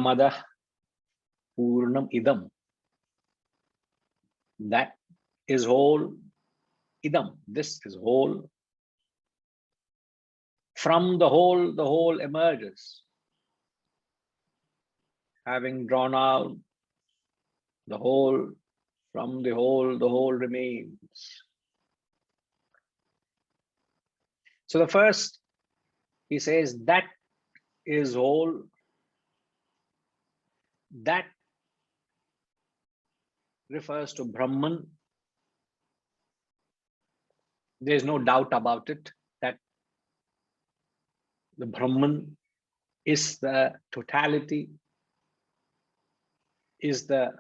Purnamada Purnam Idam. That is whole. Idam, this is whole. From the whole emerges. Having drawn out the whole, from the whole remains. So the first, he says, that is whole. That refers to Brahman. There's no doubt about it that the Brahman is the totality, is the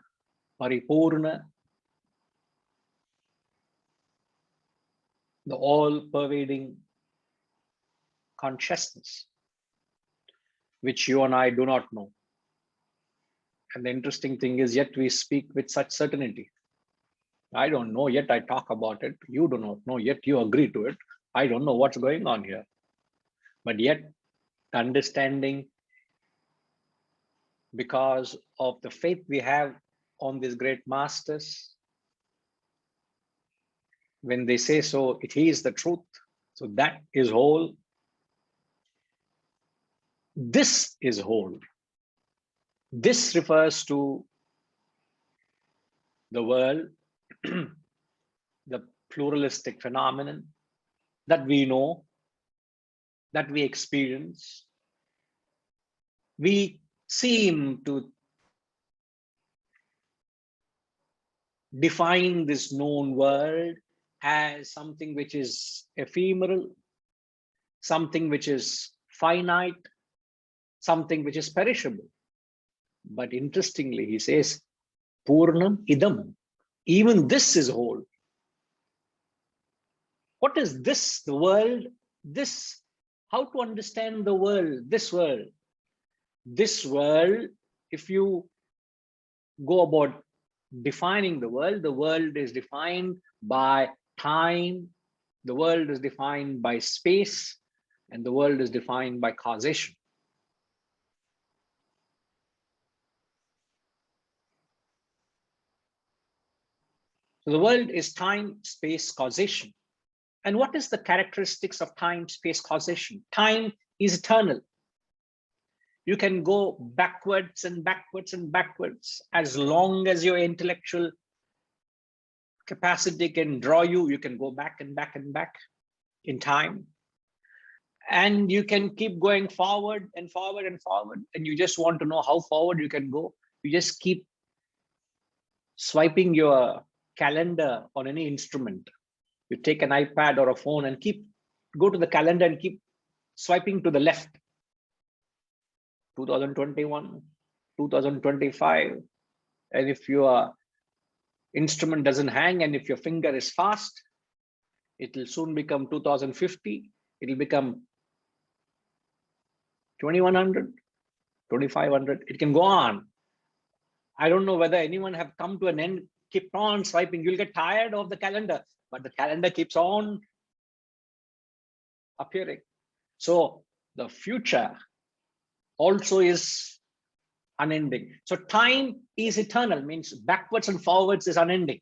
Paripurna, the all-pervading consciousness, which you and I do not know. And the interesting thing is, yet we speak with such certainty. I don't know, yet I talk about it. You do not know, yet you agree to it. I don't know what's going on here. But yet, understanding, because of the faith we have on these great masters, when they say so, it is the truth. So that is whole. This is whole. This refers to the world, the pluralistic phenomenon that we know, that we experience. We seem to define this known world as something which is ephemeral, something which is finite, something which is perishable. But interestingly, he says, Purnam Idam, even this is whole. What is this, the world? This, how to understand the world, this world? This world, if you go about defining the world is defined by time, the world is defined by space, and the world is defined by causation. So the world is time, space, causation. And what is the characteristics of time, space, causation? Time is eternal. You can go backwards and backwards and backwards. As long as your intellectual capacity can draw you, you can go back and back and back in time. And you can keep going forward and forward and forward. And you just want to know how forward you can go. You just keep swiping your calendar on any instrument. You take an iPad or a phone and go to the calendar and keep swiping to the left. 2021, 2025. And if your instrument doesn't hang and if your finger is fast, it will soon become 2050. It will become 2100, 2500. It can go on. I don't know whether anyone have come to an end. Keep on swiping. You'll get tired of the calendar, but the calendar keeps on appearing. So the future also is unending. So time is eternal, means backwards and forwards is unending.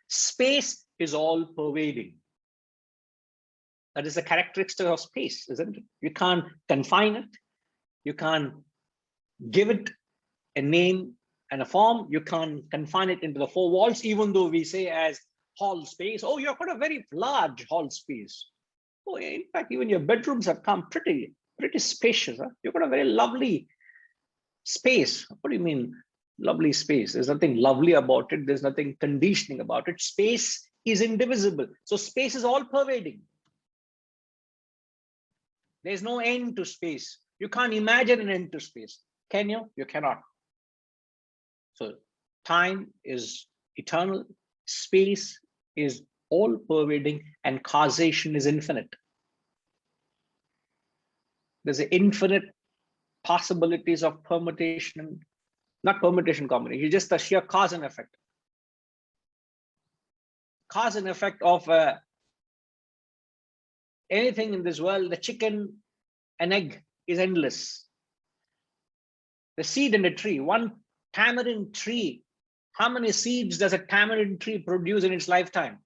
Space is all pervading. That is a characteristic of space, isn't it? You can't confine it. You can't give it a name and a form. You can't confine it into the four walls, even though we say as hall space, oh, you've got a very large hall space. Oh, in fact, even your bedrooms have come pretty spacious. Huh? You've got a very lovely space. What do you mean, lovely space? There's nothing lovely about it. There's nothing conditioning about it. Space is indivisible. So space is all pervading. There's no end to space. You can't imagine an end to space. Can you? You cannot. So time is eternal. Space is all pervading, and causation is infinite. There's an infinite possibilities of permutation, not permutation combination, just the sheer cause and effect. Cause and effect of anything in this world, the chicken and egg is endless. The seed in a tree, one tamarind tree, how many seeds does a tamarind tree produce in its lifetime?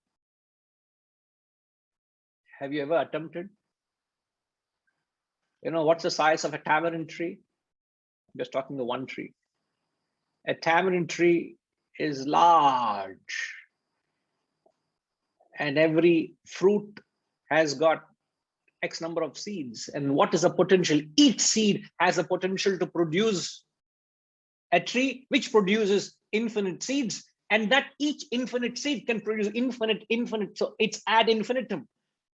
Have you ever attempted? You know, what's the size of a tamarind tree? I'm just talking the one tree. A tamarind tree is large, and every fruit has got X number of seeds. And what is the potential? Each seed has a potential to produce a tree which produces infinite seeds, and that each infinite seed can produce infinite. So it's ad infinitum.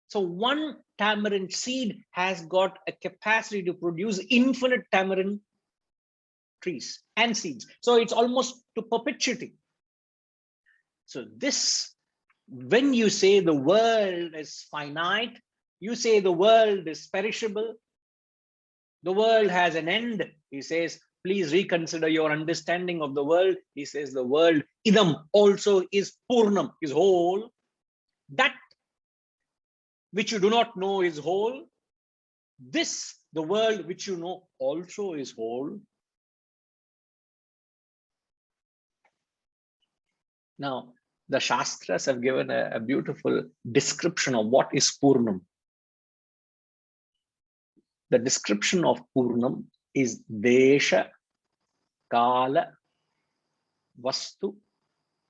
So one tamarind seed has got a capacity to produce infinite tamarind trees and seeds. So it's almost to perpetuity. So this, when you say the world is finite, you say the world is perishable, the world has an end. He says, please reconsider your understanding of the world. He says the world, idam, also is purnam, is whole. That which you do not know is whole. This, the world which you know, also is whole. Now, the Shastras have given a beautiful description of what is Purnam. The description of Purnam is Desha, Kala, Vastu,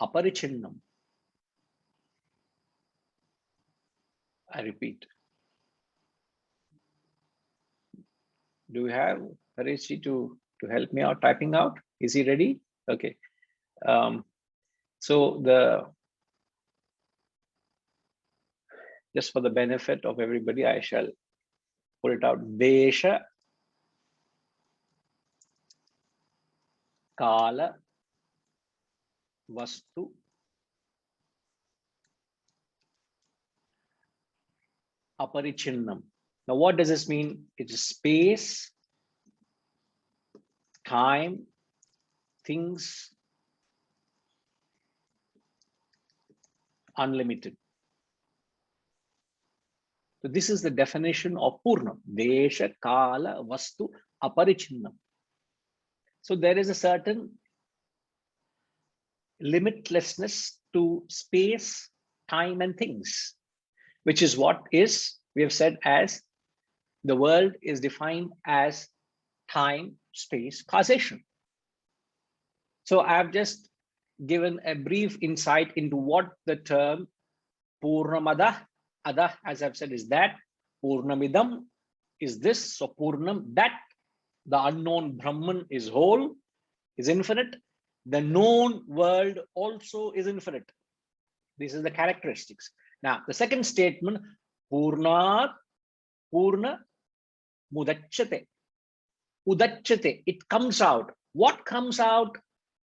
Aparichinnam. I repeat. Do you have Harishji to help me out typing out? Is he ready? Okay. So just for the benefit of everybody, I shall put it out. Desha, Kala, Vastu, Aparichinnam. Now, what does this mean? It is space, time, things, unlimited. So this is the definition of Purnam. Desha, Kala, Vastu, Aparichinnam. So there is a certain limitlessness to space, time, and things, which is what is, we have said, as the world is defined as time, space, causation. So I've just given a brief insight into what the term Purnamada, Ada, as I've said, is that. Purnamidam is this. So Purnam, that the unknown Brahman is whole, is infinite. The known world also is infinite. This is the characteristics. Now, the second statement, Purnat, Purna, Mudachate. Udachate, it comes out. What comes out?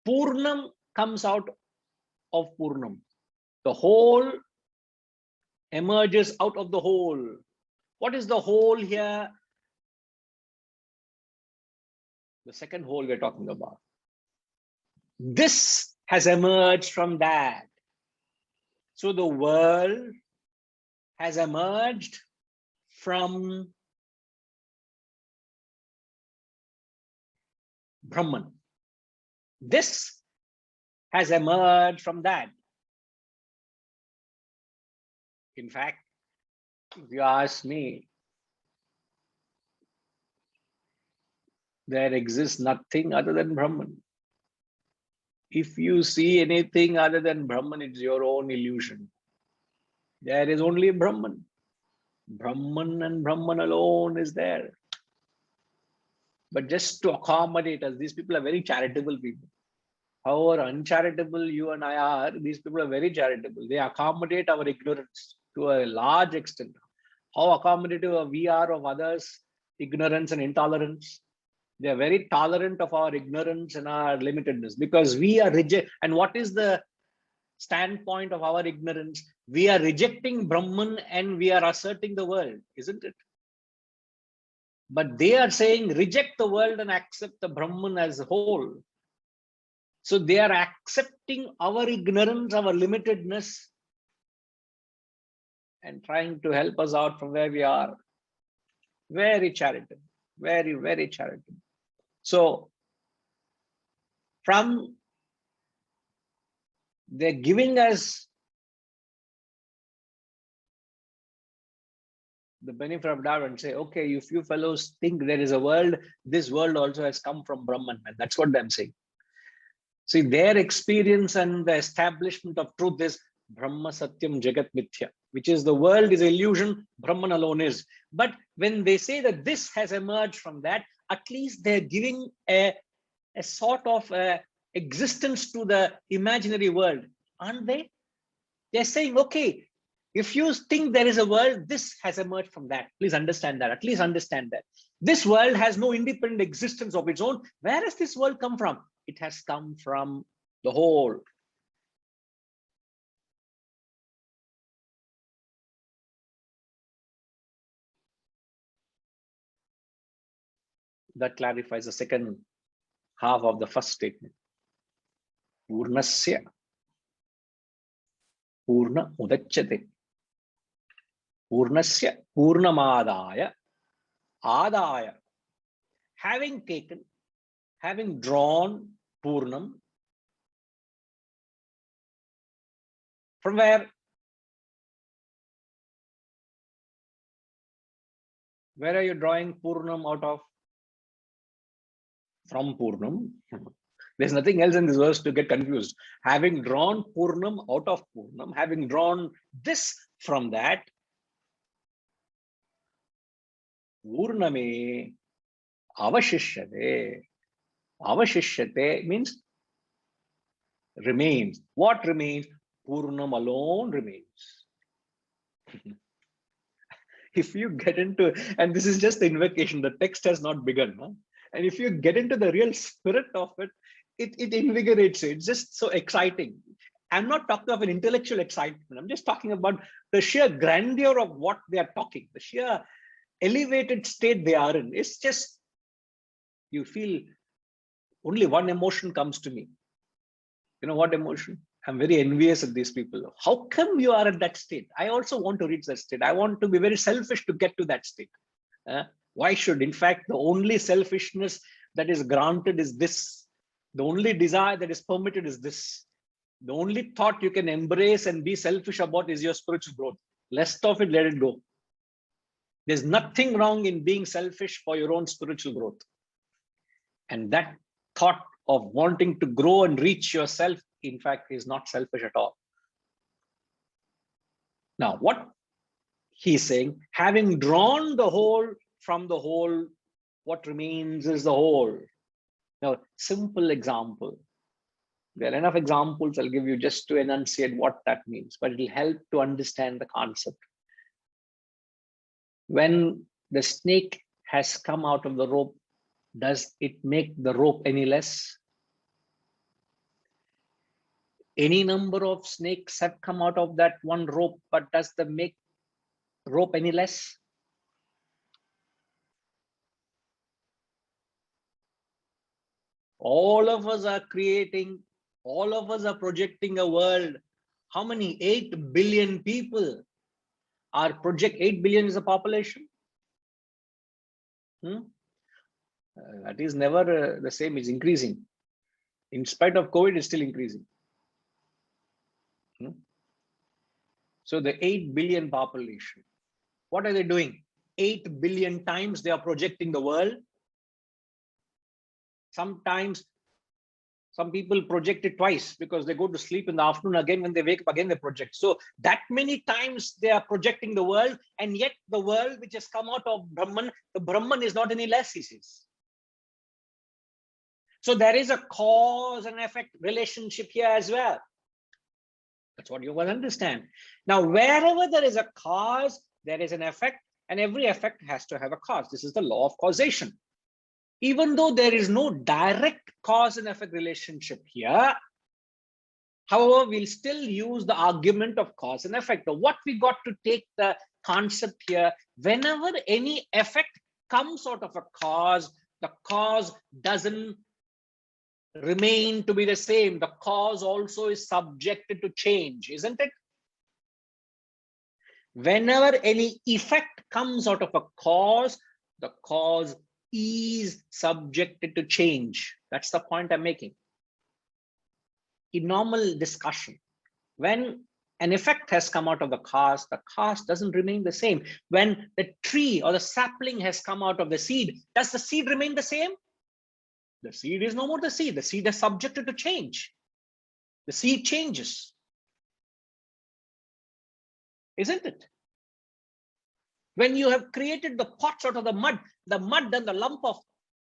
Purnam comes out of Purnam. The whole emerges out of the whole. What is the whole here? The second whole we're talking about. This has emerged from that. So the world has emerged from Brahman. This has emerged from that. In fact, if you ask me, there exists nothing other than Brahman. If you see anything other than Brahman, it's your own illusion. There is only Brahman. Brahman and Brahman alone is there. But just to accommodate us, these people are very charitable people. However uncharitable you and I are, these people are very charitable. They accommodate our ignorance to a large extent. How accommodative we are of others' ignorance and intolerance. They are very tolerant of our ignorance and our limitedness, because we are reject. And what is the standpoint of our ignorance? We are rejecting Brahman and we are asserting the world, isn't it? But they are saying reject the world and accept the Brahman as a whole. So they are accepting our ignorance, our limitedness, and trying to help us out from where we are. Very charitable, very, very charitable. So from, they're giving us the benefit of doubt and say, okay, if you fellows think there is a world, this world also has come from Brahman. And that's what I'm saying. See, their experience and the establishment of truth is Brahma Satyam Jagat Mithya, which is the world is illusion, Brahman alone is. But when they say that this has emerged from that, at least they're giving a sort of existence to the imaginary world, aren't they? They're saying, okay, if you think there is a world, this has emerged from that. Please understand that. At least understand that. This world has no independent existence of its own. Where has this world come from? It has come from the whole. That clarifies the second half of the first statement. Purnasya Purna Udachyate. Purnasya Purnamadaya Adaya. Having taken, having drawn Purnam, from where? Where are you drawing Purnam out of? From Purnam. There's nothing else in this verse to get confused. Having drawn Purnam out of Purnam, having drawn this from that, Purname Avashishyate. Avashishyate means remains. What remains? Purnam alone remains. If you get into, and this is just the invocation, the text has not begun. Huh? And if you get into the real spirit of it, it invigorates you. It's just so exciting. I'm not talking of an intellectual excitement. I'm just talking about the sheer grandeur of what they are talking, the sheer elevated state they are in. It's just, you feel only one emotion comes to me. You know what emotion? I'm very envious of these people. How come you are at that state? I also want to reach that state. I want to be very selfish to get to that state. Why should? In fact, the only selfishness that is granted is this. The only desire that is permitted is this. The only thought you can embrace and be selfish about is your spiritual growth. Rest of it, let it go. There's nothing wrong in being selfish for your own spiritual growth. And that thought of wanting to grow and reach yourself, in fact, is not selfish at all. Now, what he's saying, having drawn the whole from the whole, what remains is the whole. Now, simple example. There are enough examples I'll give you just to enunciate what that means, but it'll help to understand the concept. When the snake has come out of the rope, does it make the rope any less? Any number of snakes have come out of that one rope, but does the make rope any less? All of us are creating, all of us are projecting a world. How many? 8 billion people are 8 billion is the population. That is never the same, it's increasing. In spite of COVID, it's still increasing. So the 8 billion population, what are they doing? 8 billion times they are projecting the world. Sometimes some people project it twice because they go to sleep in the afternoon, again when they wake up again they project. So that many times they are projecting the world, and yet the world which has come out of Brahman, the Brahman is not any less, he says. So there is a cause and effect relationship here as well. That's what you will understand. Now, wherever there is a cause, there is an effect, and every effect has to have a cause. This is the law of causation. Even though there is no direct cause and effect relationship here, however, we'll still use the argument of cause and effect. But what we got to take the concept here, whenever any effect comes out of a cause, the cause doesn't remain to be the same. The cause also is subjected to change, isn't it? Whenever any effect comes out of a cause, the cause is subjected to change. That's the point I'm making. in normal discussion, when an effect has come out of the cause doesn't remain the same. When the tree or the sapling has come out of the seed, does the seed remain the same? The seed is no more the seed. The seed is subjected to change. The seed changes, isn't it? When you have created the pots out of the mud and the lump of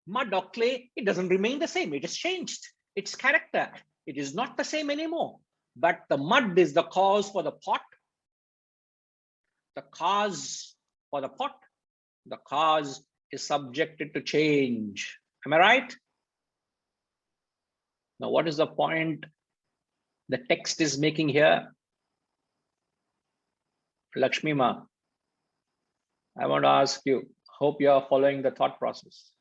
mud or clay, it doesn't remain the same. It has changed its character. It is not the same anymore. But the mud is the cause for the pot. The cause for the pot. The cause is subjected to change. Am I right? Now, what is the point the text is making here? Lakshmi Ma, I want to ask you, hope you are following the thought process.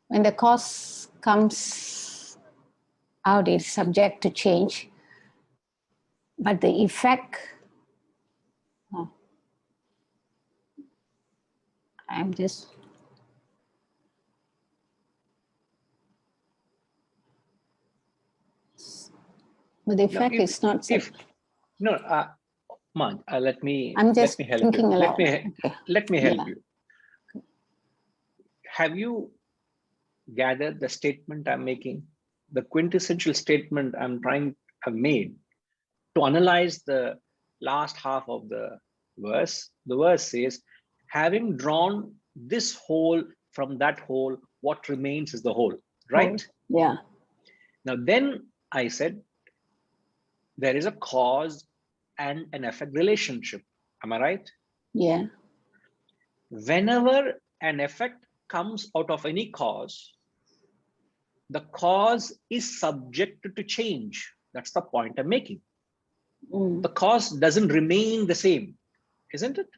When the cause comes out, it's subject to change, but the effect, but the effect is not. Let me. I'm just help thinking you. aloud. Let me help you. Have you gathered the statement I'm making? The quintessential statement I've made to analyze the last half of the verse. The verse says, having drawn this whole from that whole, what remains is the whole, right? Yeah. Now, then I said, there is a cause and an effect relationship. Am I right? Yeah. Whenever an effect comes out of any cause, the cause is subject to change. That's the point I'm making. The cause doesn't remain the same, isn't it?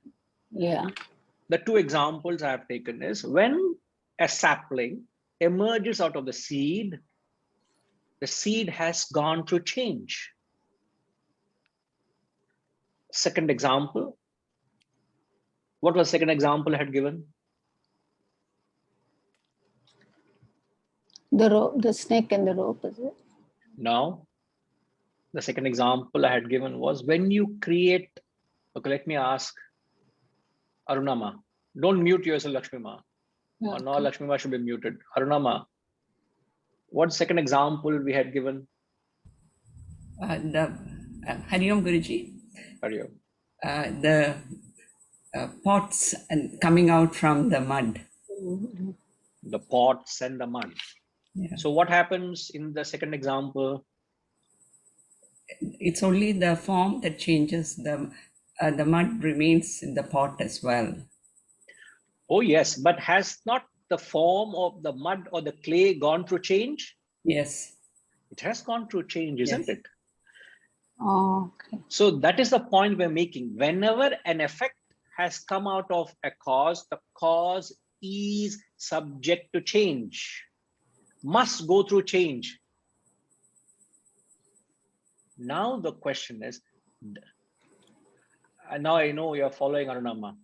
Yeah. The two examples I have taken is when a sapling emerges out of the seed has gone through change. Second example, what was the second example I had given? The rope, the snake and the rope, is it? No. The second example I had given was when you create, okay, let me ask Arunama. Don't mute yourself, Lakshmi Ma. Okay. Or no, Lakshmi Ma should be muted. Arunama, what second example we had given? Hariom Guruji. Hariom. The pots and coming out from the mud. The pots and the mud. Yeah. So what happens in the second example? It's only the form that changes. The mud remains in the pot as well. Oh yes, but has not the form of the mud or the clay gone through change? Yes. It has gone through change, isn't it? Oh, okay. So that is the point we're making. Whenever an effect has come out of a cause, the cause is subject to change, must go through change. Now the question is, now I know you're following Arunama.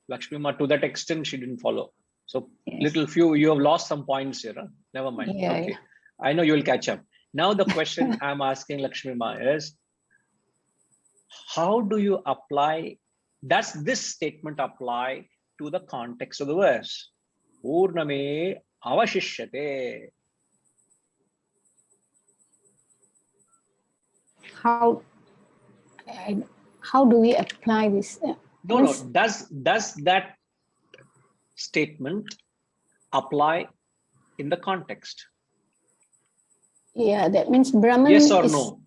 Lakshmi Ma, to that extent, she didn't follow. So yes. You have lost some points here. Huh? Never mind. Yeah, okay. Yeah. I know you'll catch up. Now the question I'm asking Lakshmi Ma is, how do you apply, does this statement apply to the context of the verse? Purname avashishyate. How do we apply this? No. Does that statement apply in the context? Yeah, that means Brahman. Yes or no?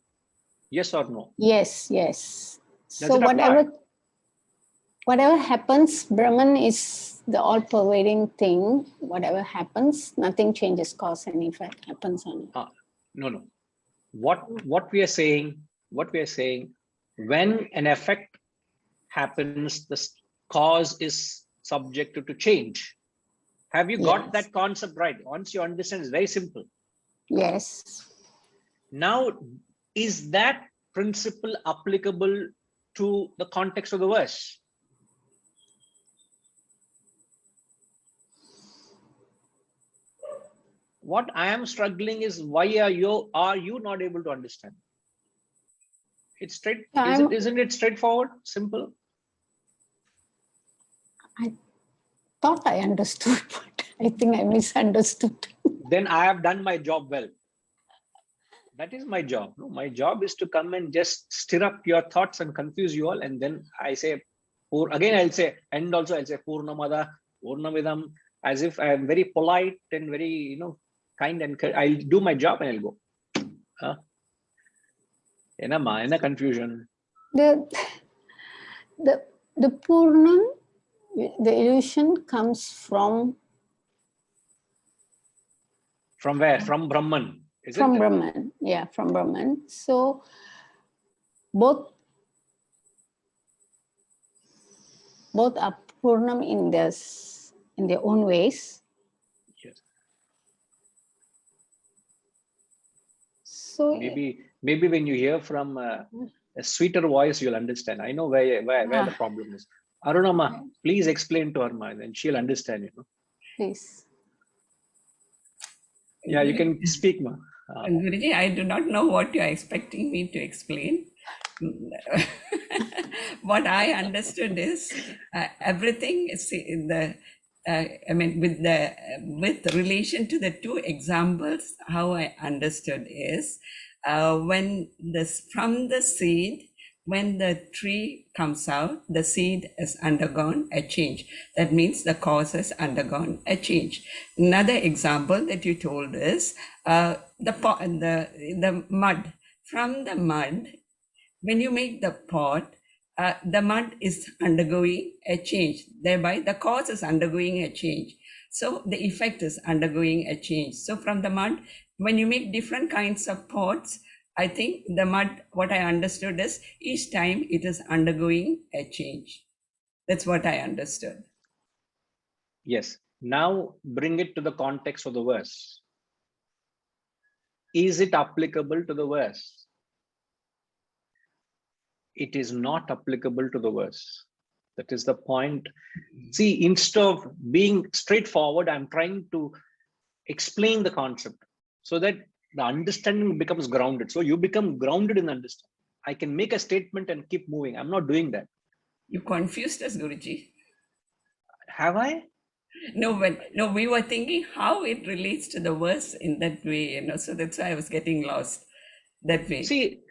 Yes or no? Yes. So whatever happens, Brahman is the all-pervading thing. Whatever happens, nothing changes cause and effect happens on it. No. What we are saying, when an effect happens, the cause is subject to change. Have you got that concept right? Once you understand, it's very simple. Yes. Now, is that principle applicable to the context of the verse? What I am struggling is, why are you not able to understand? It's straight. Isn't it straightforward? Simple. I thought I understood, but I think I misunderstood. Then I have done my job well. That is my job. No, my job is to come and just stir up your thoughts and confuse you all. And then I say, again, I'll say, and also I'll say Purnamada, Purnamidam, as if I am very polite and very, kind, and I'll do my job and I'll go. In confusion. The Purnam, the illusion comes from where? From Brahman. From Brahman, yeah, from Brahman. So both are Purnam in their own ways. Yes. So maybe when you hear from a sweeter voice, you'll understand. I know where the problem is. Arunama, please explain to her, and she'll understand. Please. Yeah, you can speak, ma. Guruji, I do not know what you are expecting me to explain. What I understood is everything is in the. With relation to the two examples, how I understood is from the seed, when the tree comes out, the seed has undergone a change. That means the cause has undergone a change. Another example that you told is the mud. From the mud, when you make the pot, the mud is undergoing a change. Thereby, the cause is undergoing a change. So the effect is undergoing a change. So from the mud, when you make different kinds of pots, I think the mud, what I understood is each time it is undergoing a change. That's what I understood. Yes. Now bring it to the context of the verse. Is it applicable to the verse? It is not applicable to the verse. That is the point. See, instead of being straightforward, I'm trying to explain the concept so that the understanding becomes grounded. So you become grounded in understanding. I can make a statement and keep moving. I'm not doing that. You confused us, Guruji. Have I? No, we were thinking how it relates to the verse in that way, so that's why I was getting lost that way. See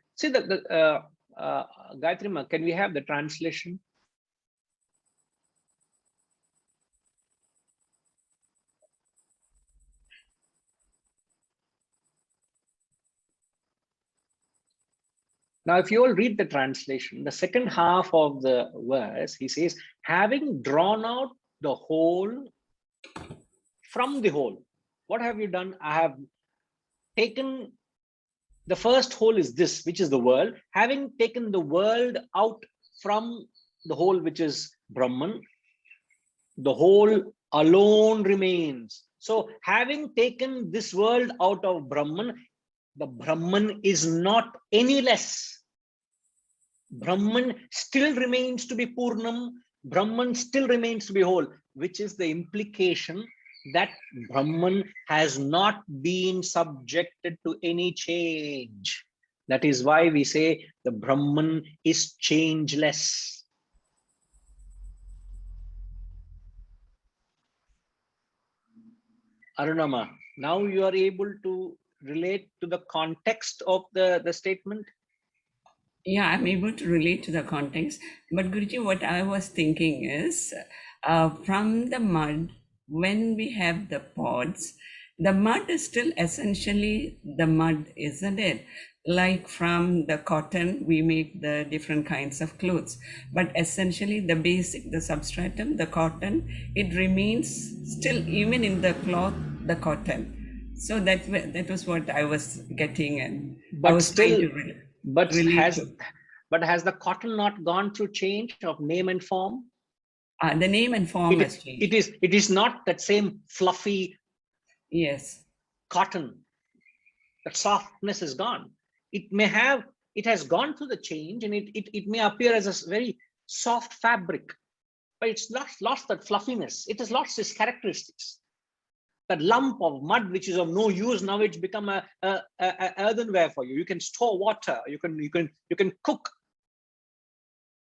Gayatri Ma, can we have the translation? Now, if you all read the translation, the second half of the verse, he says, having drawn out the whole from the whole. What have you done? I have taken the first whole is this, which is the world. Having taken the world out from the whole, which is Brahman, the whole alone remains. So having taken this world out of Brahman, the Brahman is not any less. Brahman still remains to be Purnam. Brahman still remains to be whole, which is the implication that Brahman has not been subjected to any change. That is why we say the Brahman is changeless. Arunama, now you are able to relate to the context of the statement? Yeah, I'm able to relate to the context. But Guruji, what I was thinking is from the mud, when we have the pods, the mud is still essentially the mud, isn't it? Like from the cotton, we make the different kinds of clothes. But essentially the basic, the substratum, the cotton, it remains still even in the cloth, the cotton. So that was what I was getting, and but I was still, trying to but has the cotton not gone through change of name and form? The name and form has changed. It is not that same fluffy cotton. That softness is gone. It has gone through the change, and it may appear as a very soft fabric, but it's lost that fluffiness. It has lost its characteristics. that lump of mud which is of no use, now it's become a earthenware for you. You can store water, you can cook.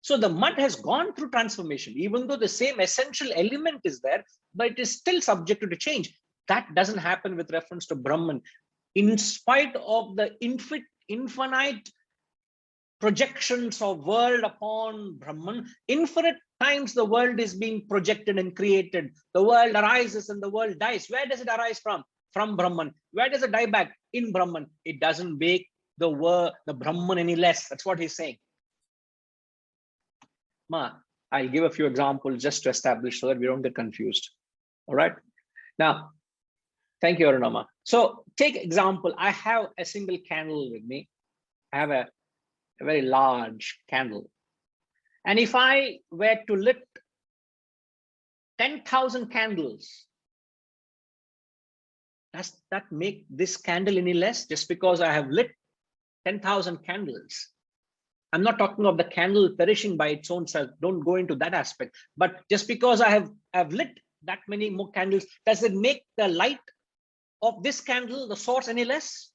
So the mud has gone through transformation, even though the same essential element is there, but it is still subject to change. That doesn't happen with reference to Brahman. In spite of the infinite projections of world upon Brahman, infinite times the world is being projected and created. The world arises and the world dies. Where does it arise from? From Brahman. Where does it die back? In Brahman. It doesn't make the Brahman any less. That's what he's saying. I'll give a few examples just to establish so that we don't get confused. All right. Now, thank you, Arunama. So take example. I have a single candle with me. I have a very large candle. And if I were to lit 10,000 candles, does that make this candle any less just because I have lit 10,000 candles? I'm not talking of the candle perishing by its own self. Don't go into that aspect. But just because I have lit that many more candles, does it make the light of this candle, the source, any less?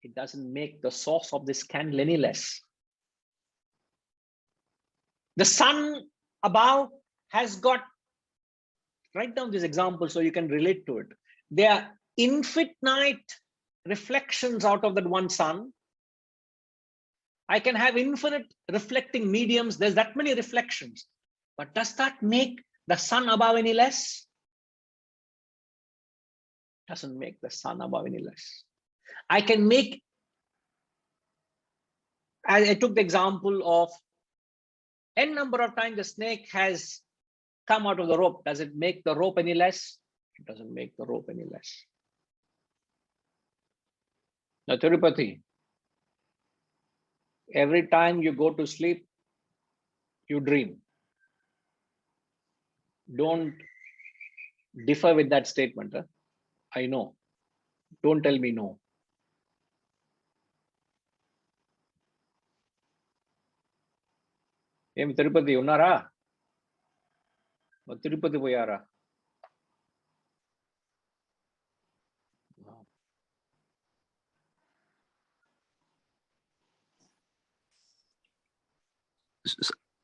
It doesn't make the source of this candle any less. The sun above has got, write down this example so you can relate to it. There are infinite reflections out of that one sun. I can have infinite reflecting mediums. There's that many reflections. But does that make the sun above any less? Doesn't make the sun above any less. I can make, I took the example of n number of times the snake has come out of the rope. Does it make the rope any less? It doesn't make the rope any less. Now, Tirupati, every time you go to sleep, you dream. Don't differ with that statement. Huh? I know. Don't tell me no. Em Tirupati unnara? Tirupati poyara?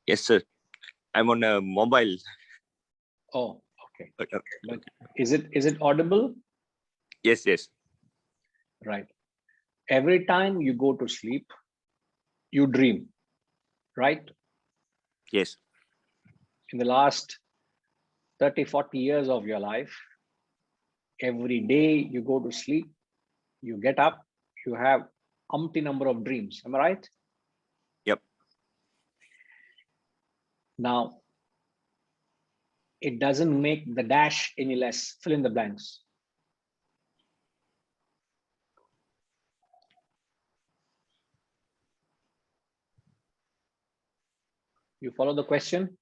Yes, sir. I'm on a mobile. Oh, okay. But is it audible? Yes, yes. Right. Every time you go to sleep, you dream, right? Yes. In the last 30, 40 years of your life, every day you go to sleep, you get up, you have umpty number of dreams. Am I right? Yep. Now, it doesn't make the dash any less. Fill in the blanks. You follow the question?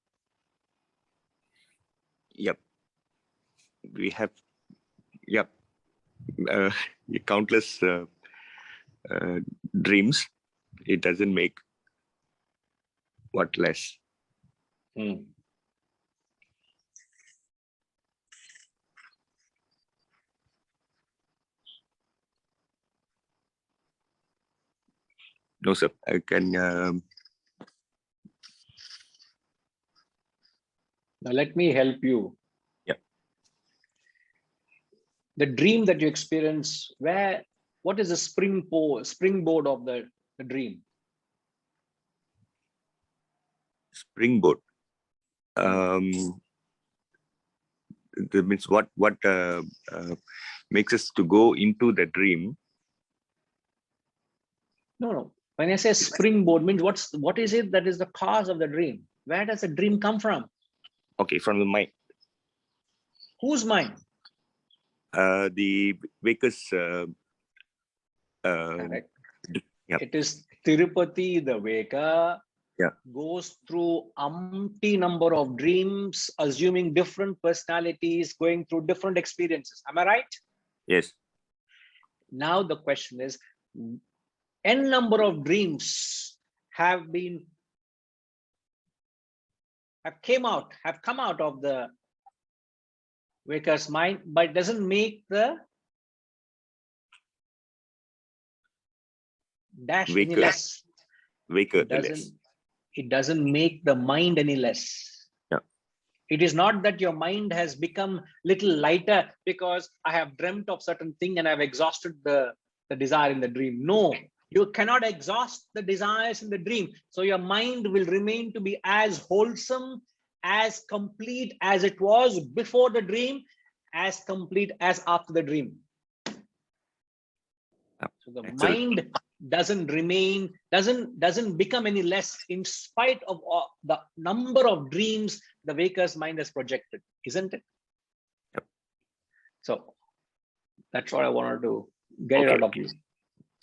Yep. We have, yep, countless dreams. It doesn't make what less. Hmm. No, sir. I can. Now, let me help you. Yeah. The dream that you experience, what is the springboard of the dream? Springboard. That means what makes us to go into the dream. No. When I say springboard, means what is it that is the cause of the dream? Where does the dream come from? Okay, from the mind. Whose mind? The waker's. Correct. Yeah. It is Tirupati, the waker. Yeah. Goes through umpty number of dreams, assuming different personalities, going through different experiences. Am I right? Yes. Now the question is, n number of dreams have come out of the Waker's mind, but it doesn't make the dash any Waker. less. Waker It doesn't, less. it doesn't make the mind any less. Yeah. It is not that your mind has become little lighter because I have dreamt of certain thing and I've exhausted the desire in the dream. No, you cannot exhaust the desires in the dream. So your mind will remain to be as wholesome, as complete as it was before the dream, as complete as after the dream. So the Excellent. mind doesn't remain, doesn't become any less in spite of the number of dreams the waker's mind has projected, isn't it? Yep. So that's what I wanted to get it Okay. out of you.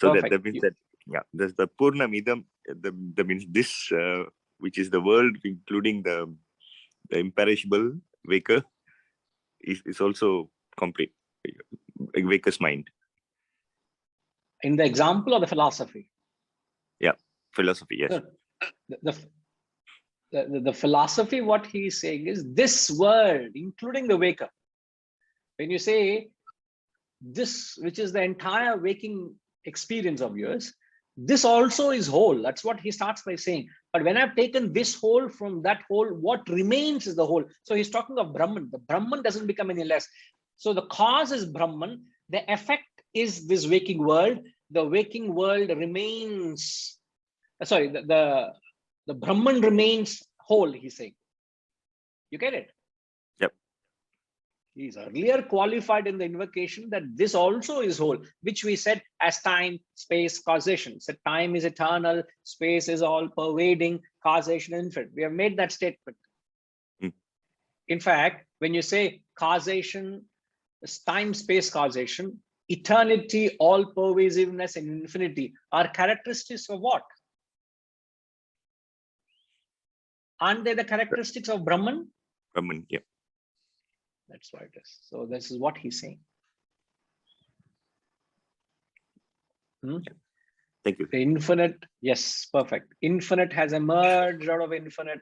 So Perfect. that means that, yeah, there's the Purnamidam, that means this, which is the world, including the imperishable waker, is also complete. Waker's mind. In the example of the philosophy. Yeah, philosophy, yes. The philosophy, what he's saying is this world, including the waker. When you say this, which is the entire waking experience of yours, this also is whole. That's what he starts by saying. But when I've taken this whole from that whole, what remains is the whole. So he's talking of Brahman. The Brahman doesn't become any less. So the cause is Brahman. The effect is this waking world. The waking world remains, sorry, the Brahman remains whole, he's saying. You get it? Yep. He's earlier qualified in the invocation that this also is whole, which we said as time, space, causation. So time is eternal, space is all pervading, causation infinite. We have made that statement. In fact, when you say causation, time, space, causation, eternity, all pervasiveness, and infinity are characteristics of what? Aren't they the characteristics of Brahman? Brahman, yeah. That's what it is. So this is what he's saying. Thank you. The infinite, yes, perfect. Infinite has emerged out of infinite.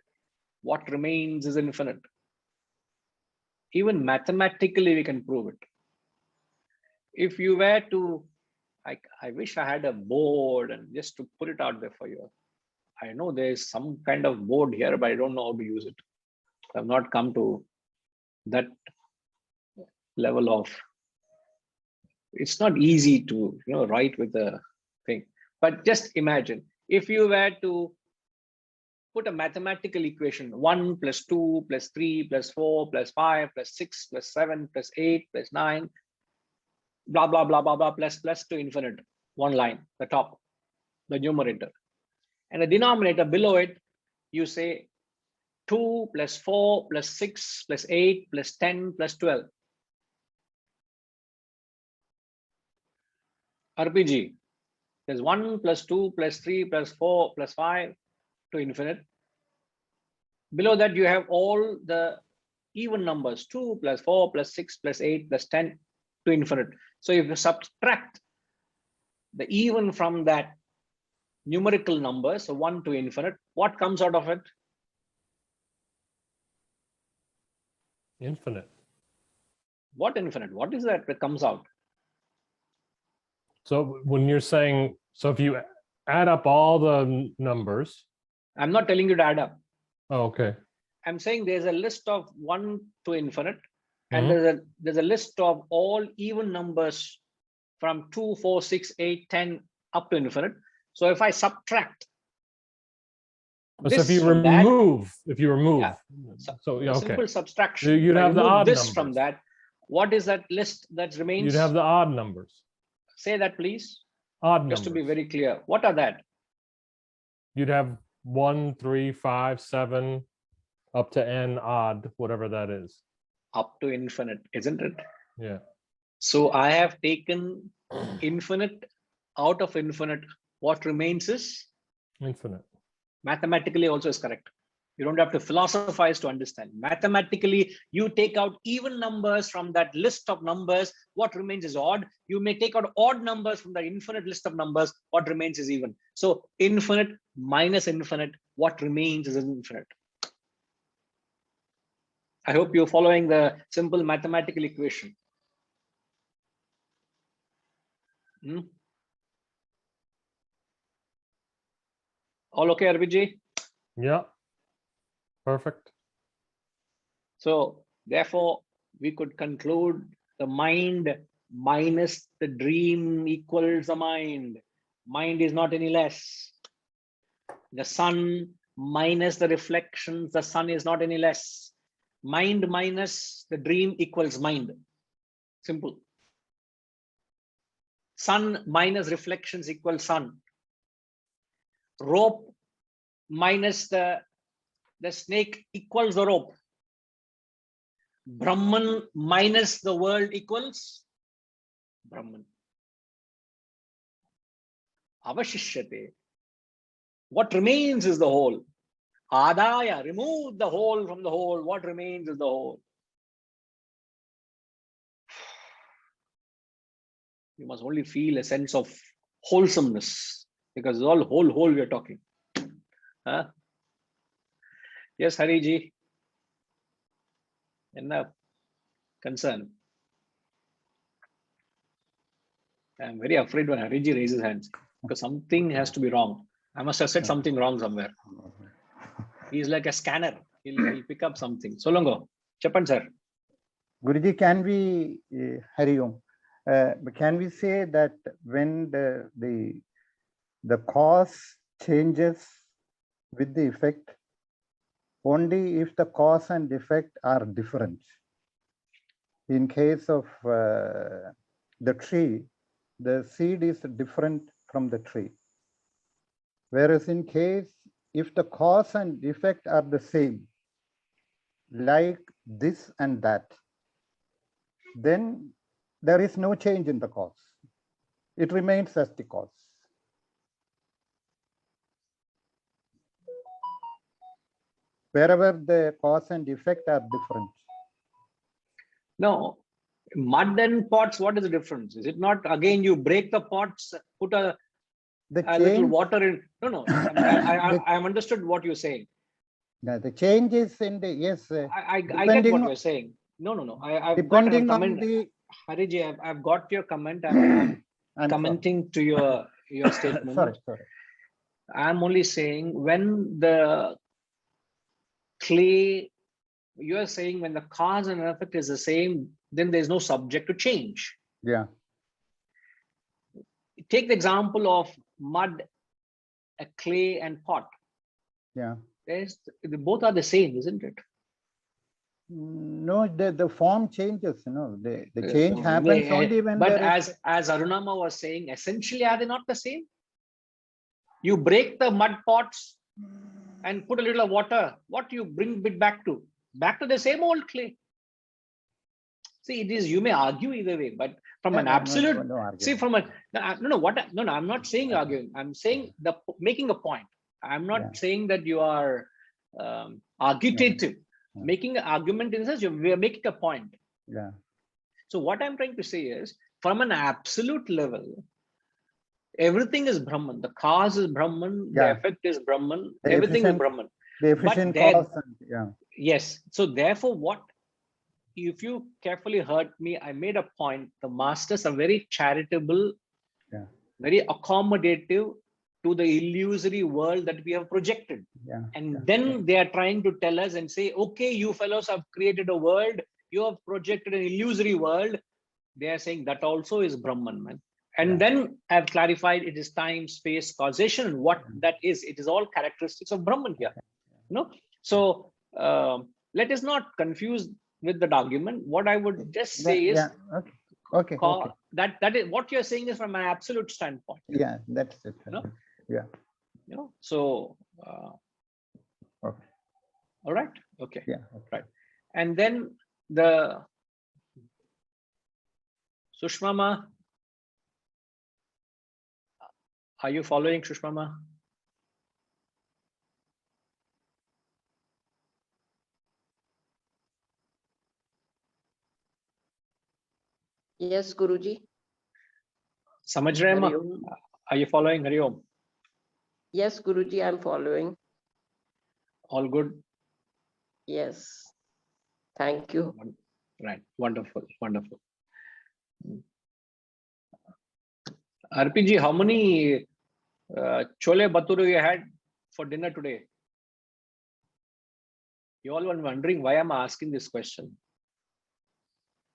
What remains is infinite. Even mathematically, we can prove it. If you were to, I wish I had a board and just to put it out there for you. I know there's some kind of board here, but I don't know how to use it. I've not come to that level of, it's not easy to, write with a thing. But just imagine, if you were to put a mathematical equation, 1 + 2 + 3 + 4 + 5 + 6 + 7 + 8 + 9, blah, blah, blah, blah, blah, plus to infinite, one line, the top, the numerator. And the denominator below it, you say 2 + 4 + 6 + 8 + 10 + 12. RPG, there's 1 + 2 + 3 + 4 + 5 to infinite. Below that, you have all the even numbers, 2 + 4 + 6 + 8 + 10 to infinite. So if you subtract the even from that numerical number, so 1 to infinite, what comes out of it? Infinite. What infinite? What is that comes out? So when you're saying, so if you add up all the numbers. I'm not telling you to add up. Oh, okay. I'm saying there's a list of 1 to infinite, and Mhm. there's a list of all even numbers from 2, 4, 6, 8, 10 up to infinite. So if I subtract So if this you from that, remove, yeah. so yeah, okay. Simple subtraction. You'd If I have the remove odd this numbers. from that, what is that list that remains? You'd have the odd numbers. Say that, please. Odd Just to be numbers. very clear. What are that? You'd have 1, 3, 5, 7, up to n odd, whatever that is. Up to infinite, isn't it? Yeah. So I have taken infinite out of infinite. What remains is Infinite. mathematically also is correct. You don't have to philosophize to understand. Mathematically, you take out even numbers from that list of numbers. What remains is odd. You may take out odd numbers from the infinite list of numbers. What remains is even. So infinite minus infinite, what remains is infinite. I hope you're following the simple mathematical equation. Hmm? All okay, Arviji? Yeah. Perfect. So therefore, we could conclude the mind minus the dream equals the mind. Mind is not any less. The sun minus the reflections, the sun is not any less. Mind minus the dream equals mind. Simple. Sun minus reflections equals sun. Rope minus the snake equals the rope. Brahman minus the world equals Brahman. Avashishyate. What remains is the whole. Adaya, remove the whole from the whole. What remains is the whole. You must only feel a sense of wholesomeness, because it's all whole we are talking. Huh? Yes, Hariji. Enough concern. I'm very afraid when Hariji raises hands, because something has to be wrong. I must have said something wrong somewhere. He's like a scanner. He'll pick up something. Solongo, Chapan sir. Guruji, can we, Hari Om, can we say that when the cause changes with the effect, only if the cause and effect are different? In case of the tree, the seed is different from the tree. Whereas in case, if the cause and effect are the same, like this and that, then there is no change in the cause. It remains as the cause. Wherever the cause and effect are different. No, mud and pots, what is the difference? Is it not, again, you break the pots, put a little water in? No. I've understood what you're saying. The change is in the, yes. I get what you're saying. No. I've got a comment. Hariji, I've got your comment. I'm commenting to your statement. Sorry. I'm only saying when the clay, you are saying when the cause and effect is the same, then there's no subject to change. Yeah. Take the example of mud, a clay and pot. Yeah. They both are the same, isn't it? No, the form changes, the change happens only when. But as Arunama was saying, essentially, are they not the same? You break the mud pots and put a little of water. What you bring it back to? Back to the same old clay. See, it is, you may argue either way, but from an absolute, see, from a, I'm not saying you're arguing. I'm saying making a point. I'm not saying that you are argumentative. Making an argument in the sense we are making a point. Yeah. So what I'm trying to say is, from an absolute level, everything is Brahman. The cause is Brahman. The effect is Brahman. Everything is Brahman. The efficient cause. Yes. So therefore, what, if you carefully heard me, I made a point. The masters are very charitable, very accommodative to the illusory world that we have projected. And then they are trying to tell us and say, okay, you fellows have created a world, you have projected an illusory world. They are saying that also is Brahman, man. And then I've clarified it is time, space, causation, what that is. It is all characteristics of Brahman here. So let us not confuse with that argument. What I would just say is, Okay. That is what you're saying is from an absolute standpoint. Yeah, that's it. Yeah. So okay. All right. Okay. Yeah. Right. And then the Sushmama, are you following Sushmama? Yes, Guruji. Samajh rahe ma? Are you following? Hari Om? Yes, Guruji, I'm following. All good? Yes. Thank you. Right. Wonderful. Wonderful. RPG, how many chole bhature you had for dinner today? You all were wondering why I'm asking this question.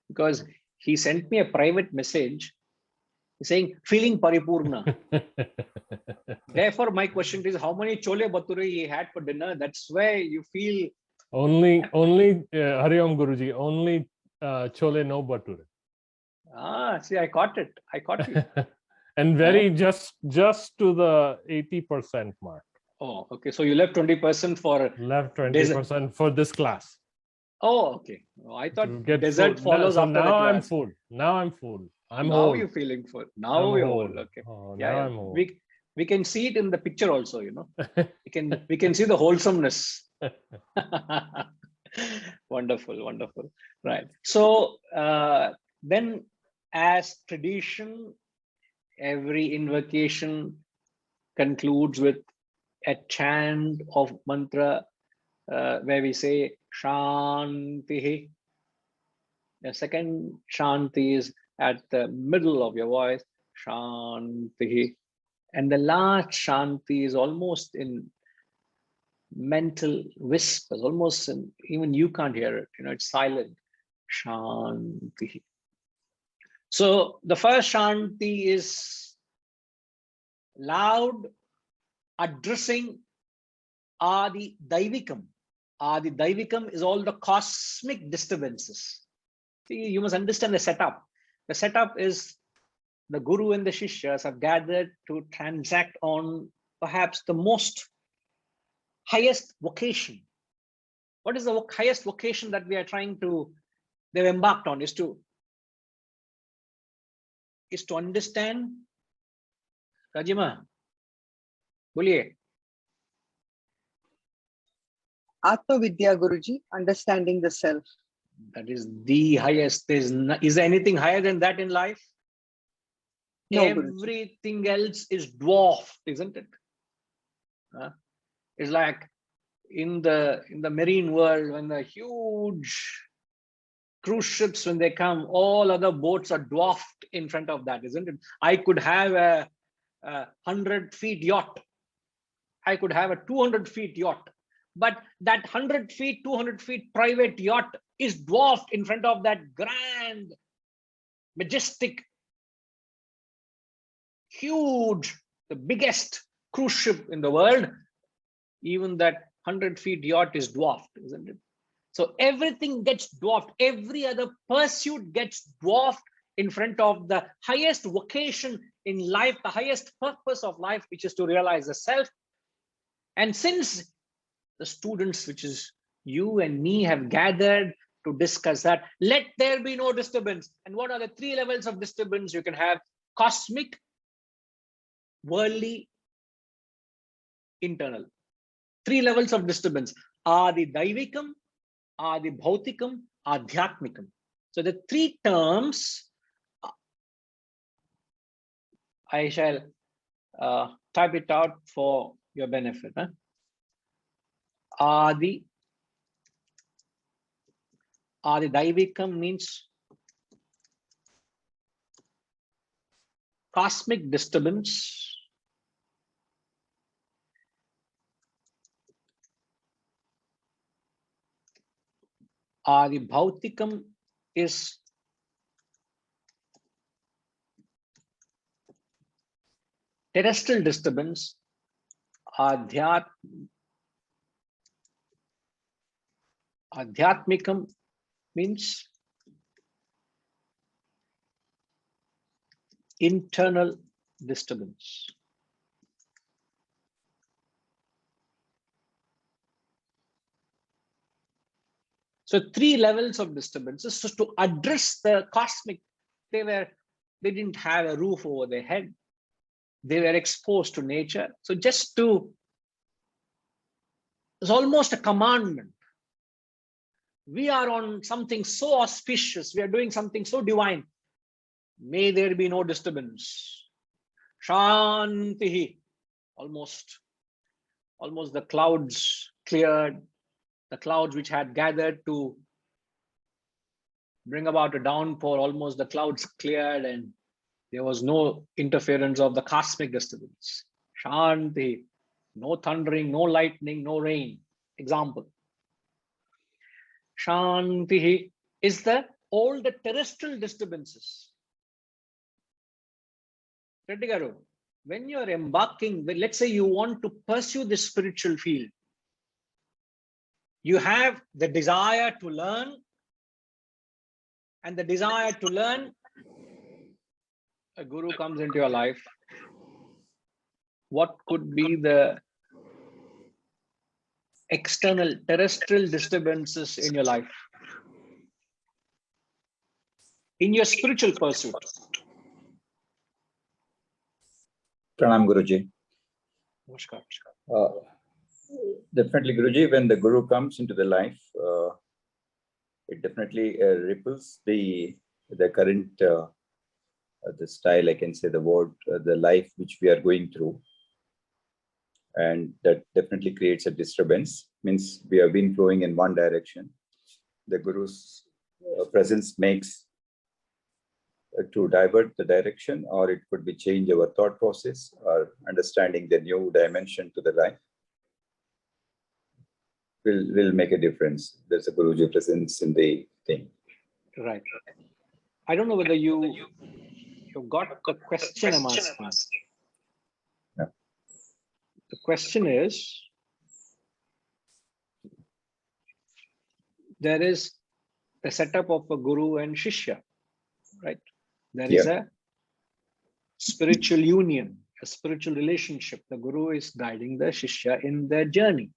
Because he sent me a private message saying, feeling paripurna. Therefore, my question is, how many chole bhature he had for dinner? That's where you feel. Only Hari Om Guruji, only chole no bhature. Ah, see, I caught it. I caught you. And very just to the 80% mark. Oh, okay. So you left 20% for Left dessert. 20% for this class. Oh, okay. Oh, I thought To get dessert full. follows So after the now I'm class. full. Now I'm full. I'm Now whole. you're feeling full. Now I'm you're whole. whole. Okay. Oh, Yeah, now yeah. I'm whole. We can see it in the picture also, you know. We can see the wholesomeness. Wonderful, wonderful. Right. So then as tradition, every invocation concludes with a chant of mantra where we say Shanti. The second Shanti is at the middle of your voice, Shanti. And the last Shanti is almost in mental whispers, almost in, even you can't hear it, you know, it's silent. Shanti. So the first Shanti is loud, addressing Adi Daivikam. Adi Daivikam is all the cosmic disturbances. See, you must understand the setup. The setup is the Guru and the Shishyas have gathered to transact on perhaps the most highest vocation. What is the highest vocation that we are trying to, they've embarked on is to understand. Rajima, boliye. Atma Vidya Guruji, understanding the self. That is the highest. Is there anything higher than that in life? No, Guruji. Everything else is dwarfed, isn't it? It's like in the marine world, when the huge cruise ships, when they come, all other boats are dwarfed in front of that, isn't it? I could have a 100-feet yacht. I could have a 200-feet yacht. But that 100 feet, 200 feet private yacht is dwarfed in front of that grand, majestic, huge, the biggest cruise ship in the world. Even that 100 feet yacht is dwarfed, isn't it? So everything gets dwarfed. Every other pursuit gets dwarfed in front of the highest vocation in life, the highest purpose of life, which is to realize the self. And since the students, which is you and me, have gathered to discuss that, let there be no disturbance. And what are the three levels of disturbance? You can have cosmic, worldly, internal. Three levels of disturbance. Adi Daivikam, Adi Bhautikam, Adhyatmikam. So the three terms, I shall type it out for your benefit. Adi Daivikam means cosmic disturbance. Adi Bhautikam is terrestrial disturbance. Adhyatmikam means internal disturbance. So three levels of disturbances. So to address the cosmic, they didn't have a roof over their head. They were exposed to nature. So it's almost a commandment. We are on something so auspicious. We are doing something so divine. May there be no disturbance. Shanti. Almost the clouds cleared. The clouds which had gathered to bring about a downpour, almost the clouds cleared and there was no interference of the cosmic disturbance. Shanti, no thundering, no lightning, no rain. Example. Shanti is all the terrestrial disturbances. Reddy Garu, when you're embarking, let's say you want to pursue this spiritual field, you have the desire to learn, and the desire to learn, a guru comes into your life. What could be the external terrestrial disturbances in your life? In your spiritual pursuit? Pranam Guruji. Namaskar. Definitely, Guruji, when the Guru comes into the life, it definitely ripples the current, the style, I can say the word, the life which we are going through. And that definitely creates a disturbance. Means we have been flowing in one direction. The Guru's presence makes to divert the direction, or it could be change our thought process or understanding the new dimension to the life. Will make a difference. There's a Guruji presence in the thing. Right. I don't know whether you got the question I'm asking. Yeah. The question is, there is a setup of a guru and shishya, right? There is a spiritual union, a spiritual relationship. The guru is guiding the shishya in their journey.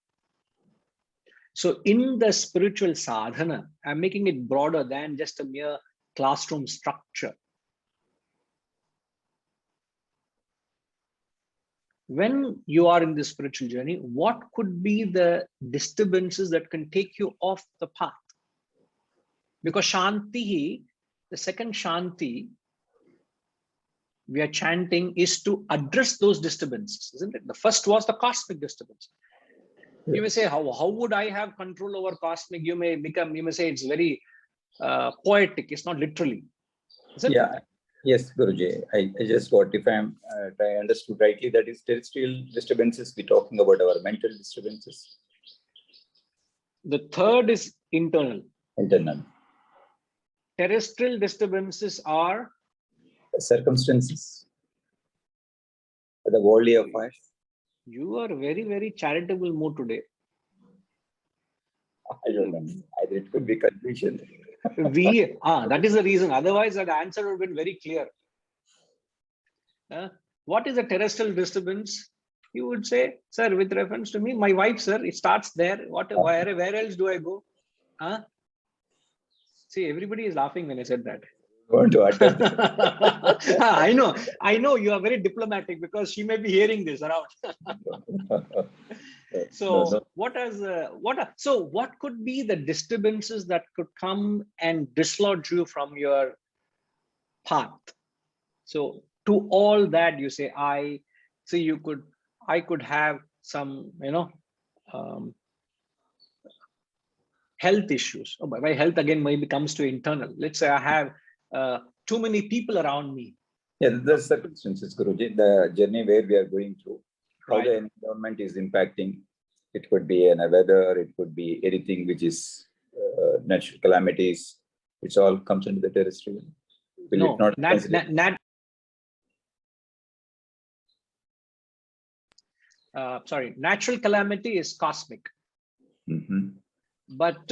So in the spiritual sadhana, I'm making it broader than just a mere classroom structure. When you are in this spiritual journey, what could be the disturbances that can take you off the path? Because Shanti, the second Shanti we are chanting is to address those disturbances, isn't it? The first was the cosmic disturbance. You may say, how would I have control over cosmic? You may say it's very poetic. It's not literally. Yeah. Yes, Guruji. I just got, if I understood rightly, that is terrestrial disturbances. We're talking about our mental disturbances. The third is internal. Internal. Terrestrial disturbances are Circumstances. The worldly affairs. You are very, very charitable mood today. I don't know. Either it could be confusion. That is the reason. Otherwise, that answer would have been very clear. What is a terrestrial disturbance? You would say, sir, with reference to me, my wife, sir, it starts there. Where else do I go? See, everybody is laughing when I said that. Want to utter I know you are very diplomatic because she may be hearing this around. So what could be the disturbances that could come and dislodge you from your path? So to all that you say, I could have some, health issues. By health again maybe comes to internal. Let's say I have too many people around me. Yeah, the circumstances, Guruji, the journey where we are going through, how Right. the environment is impacting. It could be in a weather, it could be anything which is natural calamities. It's all comes into the terrestrial. Will No, it not natural calamity is cosmic. Mhm. But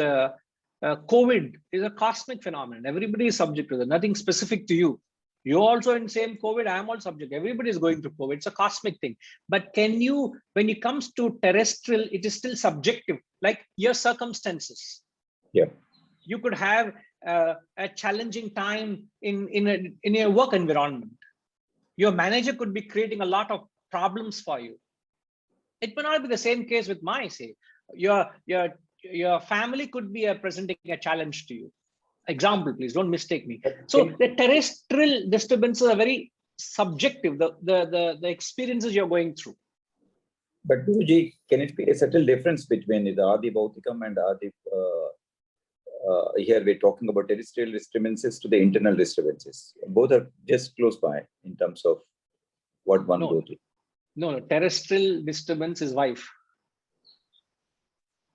COVID is a cosmic phenomenon. Everybody is subject to that. Nothing specific to you. You're also in same COVID. I'm all subject. Everybody is going through COVID. It's a cosmic thing. But when it comes to terrestrial, it is still subjective. Like your circumstances. Yeah. You could have a challenging time in your work environment. Your manager could be creating a lot of problems for you. It may not be the same case with your family could be presenting a challenge to you. Example, please don't mistake me. So the terrestrial disturbances are very subjective, the experiences you're going through. But Guruji, can it be a subtle difference between the Adi Bhautikam and Adi here we're talking about terrestrial disturbances to the internal disturbances. Both are just close by in terms of what one go to. No, terrestrial disturbance is wife.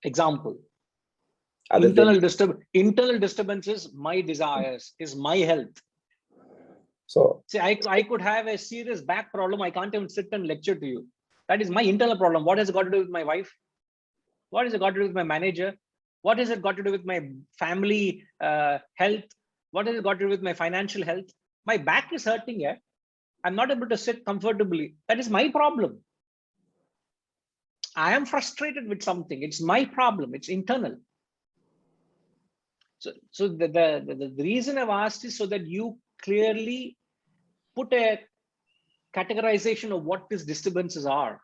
Example. Internal disturbance is my desires, is my health. So, see, I could have a serious back problem. I can't even sit and lecture to you. That is my internal problem. What has it got to do with my wife? What has it got to do with my manager? What has it got to do with my family health? What has it got to do with my financial health? My back is hurting here. I'm not able to sit comfortably. That is my problem. I am frustrated with something. It's my problem. It's internal. So the reason I've asked is so that you clearly put a categorization of what these disturbances are.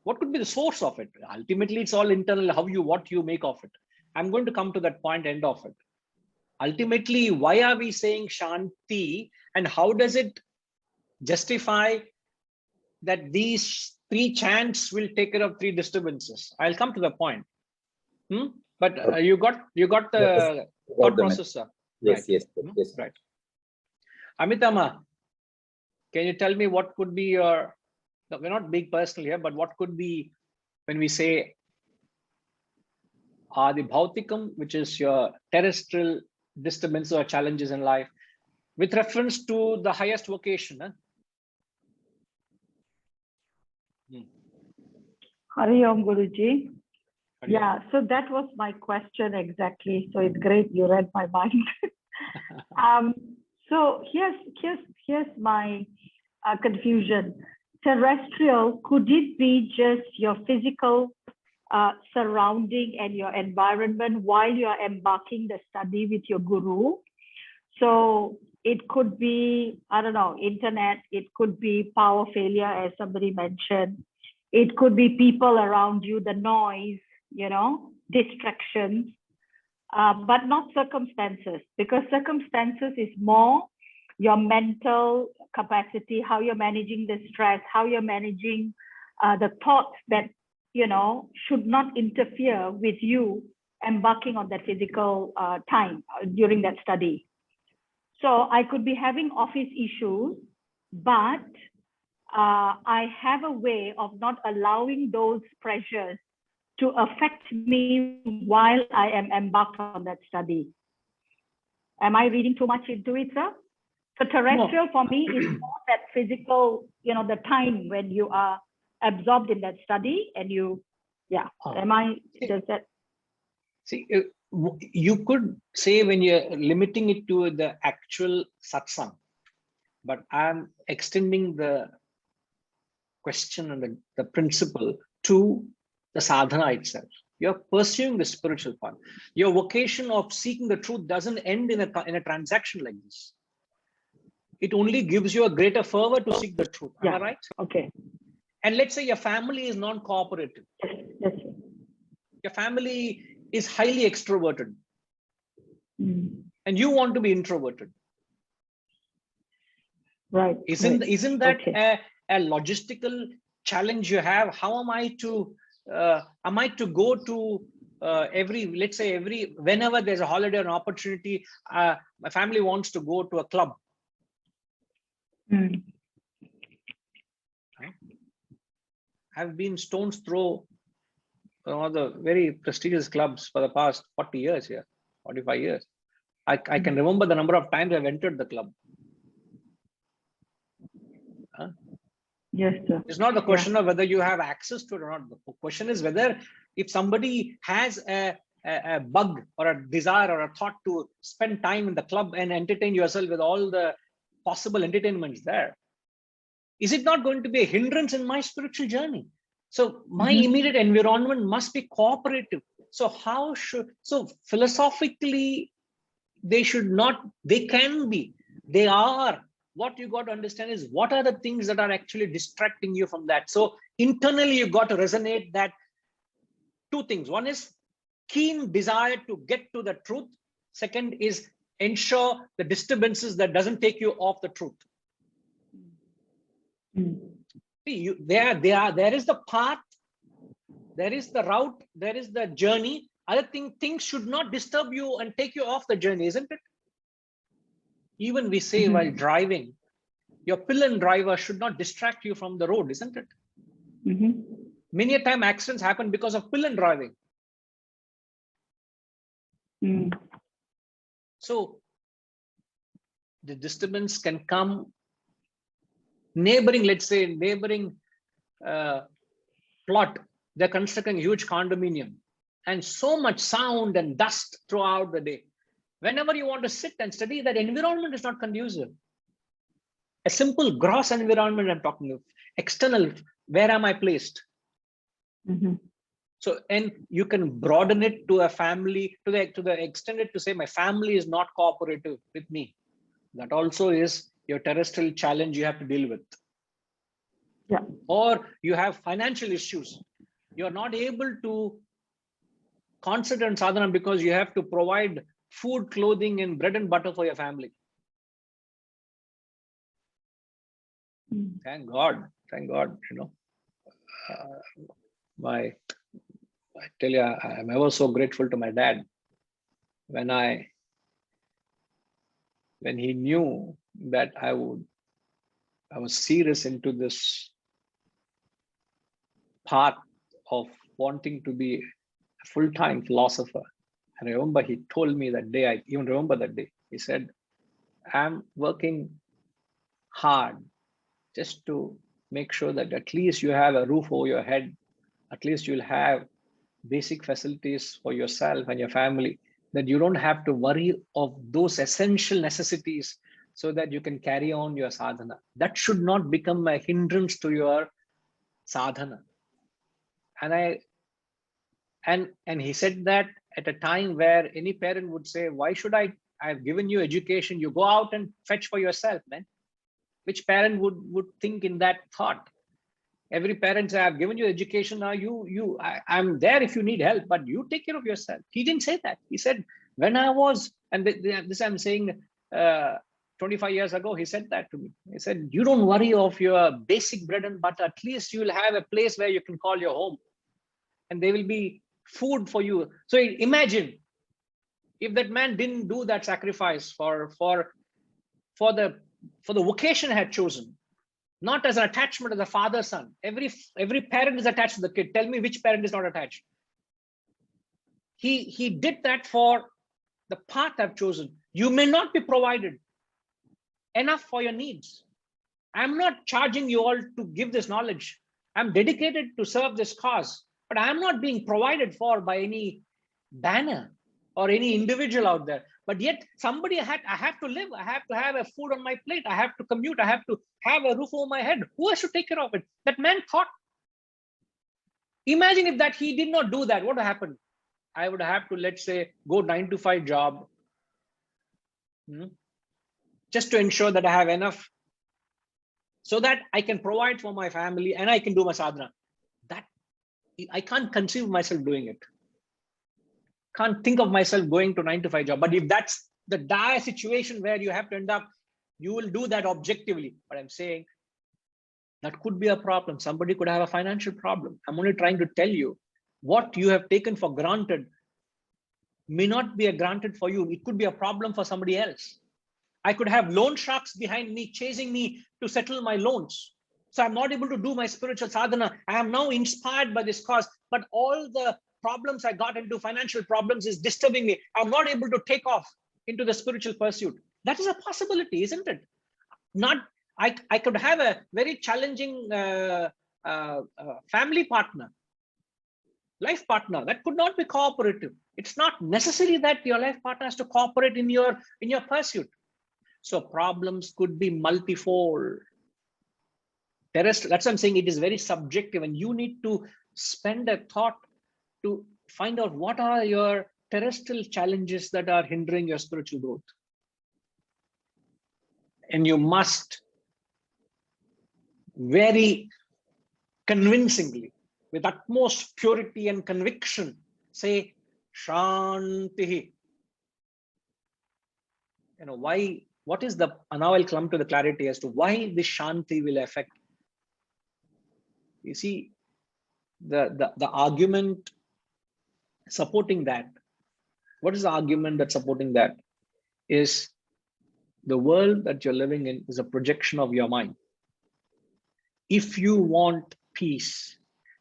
What could be the source of it? Ultimately, it's all internal, what you make of it. I'm going to come to that point, end of it. Ultimately, why are we saying Shanti, and how does it justify that these 3 chants will take care of 3 disturbances? I'll come to the point. But you got the thought process, sir. Yes, right. yes. Right. Amitama, can you tell me what could be your, no, we're not being personal here, but what could be when we say Adi Bhautikam, which is your terrestrial disturbances or challenges in life, with reference to the highest vocation? Hari Om Guruji. Yeah, so that was my question exactly. So it's great you read my mind. So here's my confusion. Terrestrial, could it be just your physical surrounding and your environment while you are embarking the study with your guru? So it could be, I don't know, internet, it could be power failure, as somebody mentioned. It could be people around you, the noise, distractions, but not circumstances, because circumstances is more your mental capacity, how you're managing the stress, how you're managing the thoughts that, should not interfere with you embarking on that physical time during that study. So I could be having office issues, but I have a way of not allowing those pressures to affect me while I am embarked on that study. Am I reading too much into it, sir? So terrestrial for me is more that physical, the time when you are absorbed in that study and you, does that? See, you could say when you're limiting it to the actual satsang, but I'm extending the question and the principle to the sadhana itself. You're pursuing the spiritual path. Your vocation of seeking the truth doesn't end in a transaction like this. It only gives you a greater fervor to seek the truth. Am I right? Okay. And let's say your family is non-cooperative. Yes. Your family is highly extroverted. And you want to be introverted. Right. Isn't that a logistical challenge you have? How am I to go to whenever there's a holiday or an opportunity, my family wants to go to a club. I've been stone's throw the very prestigious clubs for the past 40 years here, 45 years. I can remember the number of times I've entered the club. Yes, sir. It's not the question of whether you have access to it or not. The question is whether if somebody has a bug or a desire or a thought to spend time in the club and entertain yourself with all the possible entertainments there, is it not going to be a hindrance in my spiritual journey? So my immediate environment must be cooperative. So philosophically, they can be, they are. What you got to understand is what are the things that are actually distracting you from that. So internally, you got to resonate that 2 things. One is keen desire to get to the truth. Second is ensure the disturbances that doesn't take you off the truth. See, there is the path, there is the route, there is the journey, Other things should not disturb you and take you off the journey, isn't it? Even we say while driving, your pillion driver should not distract you from the road, isn't it? Many a time accidents happen because of pillion driving. So the disturbance can come neighboring, let's say neighboring plot, they're constructing a huge condominium and so much sound and dust throughout the day. Whenever you want to sit and study, that environment is not conducive. A simple gross environment I'm talking of, external, where am I placed? So, and you can broaden it to a family, to the extent it to say my family is not cooperative with me. That also is your terrestrial challenge you have to deal with. Yeah. Or you have financial issues. You're not able to concentrate on sadhana because you have to provide food, clothing, and bread and butter for your family. Thank God, you know. I tell you, I'm ever so grateful to my dad when he knew that I was serious into this path of wanting to be a full-time philosopher. And I remember he told me that day, I even remember that day, he said, I'm working hard just to make sure that at least you have a roof over your head, at least you'll have basic facilities for yourself and your family, that you don't have to worry of those essential necessities so that you can carry on your sadhana. That should not become a hindrance to your sadhana. And he said that at a time where any parent would say, why should I've given you education, you go out and fetch for yourself, man. Which parent would think in that thought? Every parent say, I've given you education, now I'm there if you need help, but you take care of yourself. He didn't say that. He said, when I was, and this I'm saying 25 years ago, he said that to me. He said, you don't worry of your basic bread and butter. At least you'll have a place where you can call your home and there will be food for you. So imagine if that man didn't do that sacrifice for the vocation he had chosen, not as an attachment as a father-son. Every parent is attached to the kid. Tell me which parent is not attached. He did that for the path I've chosen. You may not be provided enough for your needs. I'm not charging you all to give this knowledge. I'm dedicated to serve this cause, but I'm not being provided for by any banner or any individual out there. But yet I have to live. I have to have a food on my plate. I have to commute. I have to have a roof over my head. Who has to take care of it? That man thought. Imagine if he did not do that, what would happen? I would have to, let's say, go 9-to-5 job just to ensure that I have enough so that I can provide for my family and I can do my sadhana. That I can't conceive myself doing it. Can't think of myself going to 9-to-5 job. But if that's the dire situation where you have to end up, you will do that objectively. But I'm saying that could be a problem. Somebody could have a financial problem. I'm only trying to tell you what you have taken for granted may not be a granted for you. It could be a problem for somebody else. I could have loan sharks behind me, chasing me to settle my loans. So I'm not able to do my spiritual sadhana. I am now inspired by this cause, but all the problems I got into, financial problems, is disturbing me. I'm not able to take off into the spiritual pursuit. That is a possibility, isn't it? I could have a very challenging family partner, life partner that could not be cooperative. It's not necessary that your life partner has to cooperate in your pursuit. So problems could be multifold. That's what I'm saying. It is very subjective, and you need to spend a thought to find out what are your terrestrial challenges that are hindering your spiritual growth. And you must very convincingly, with utmost purity and conviction, say, Shanti. Why? What is the, now I'll come to the clarity as to why this Shanti will affect. You see, the argument supporting that, what is the argument that's supporting that? Is the world that you're living in is a projection of your mind. If you want peace,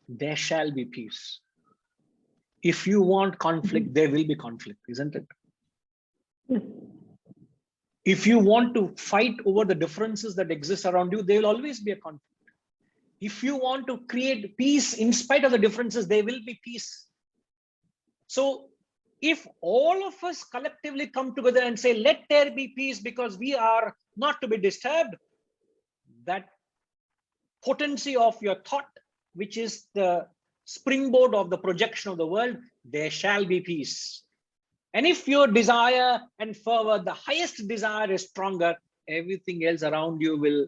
there shall be peace. If you want conflict, there will be conflict, isn't it? Yes. If you want to fight over the differences that exist around you, there will always be a conflict. If you want to create peace in spite of the differences, there will be peace. So if all of us collectively come together and say, let there be peace because we are not to be disturbed, that potency of your thought, which is the springboard of the projection of the world, there shall be peace. And if your desire and fervor, the highest desire is stronger, everything else around you will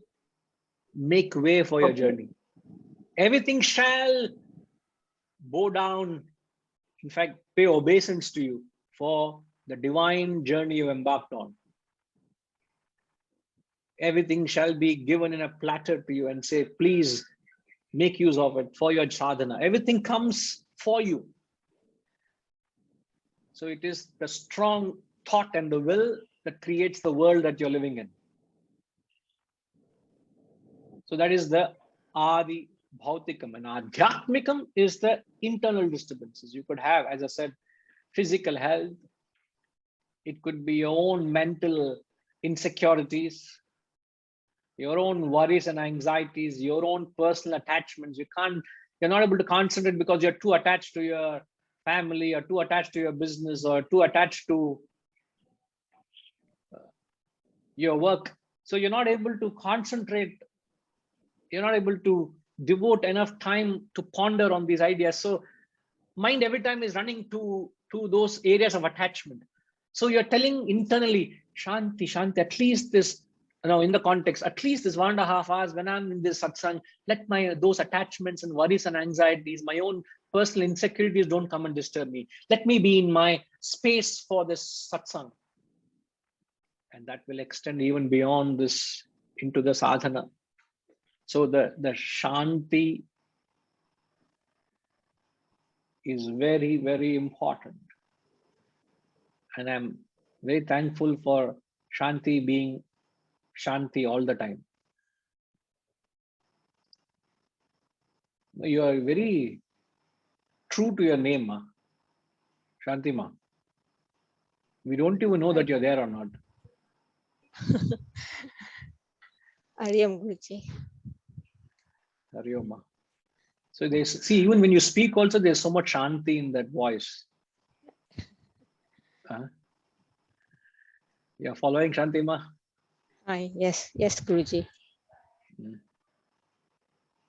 make way for your journey. Everything shall bow down, in fact, pay obeisance to you for the divine journey you embarked on. Everything shall be given in a platter to you and say, please make use of it for your sadhana. Everything comes for you. So it is the strong thought and the will that creates the world that you're living in. So that is the Adi Bhautikam, and Adhyatmikam is the internal disturbances. You could have, as I said, physical health. It could be your own mental insecurities, your own worries and anxieties, your own personal attachments. You're not able to concentrate because you're too attached to your family, or too attached to your business, or too attached to your work. So you're not able to concentrate. You're not able to devote enough time to ponder on these ideas. So mind every time is running to those areas of attachment. So you're telling internally, Shanti, Shanti, at least this, in the context, at least this 1.5 hours when I'm in this satsang, let those attachments and worries and anxieties, my own personal insecurities don't come and disturb me. Let me be in my space for this satsang. And that will extend even beyond this into the sadhana. So the Shanti is very, very important. And I'm very thankful for Shanti being Shanti all the time. You are very true to your name, Ma. Shanti Ma. We don't even know that you're there or not. Ariyam Guruji. Ma. So see, even when you speak also, there's so much Shanti in that voice. You're following Shanti Ma? Yes, Guruji.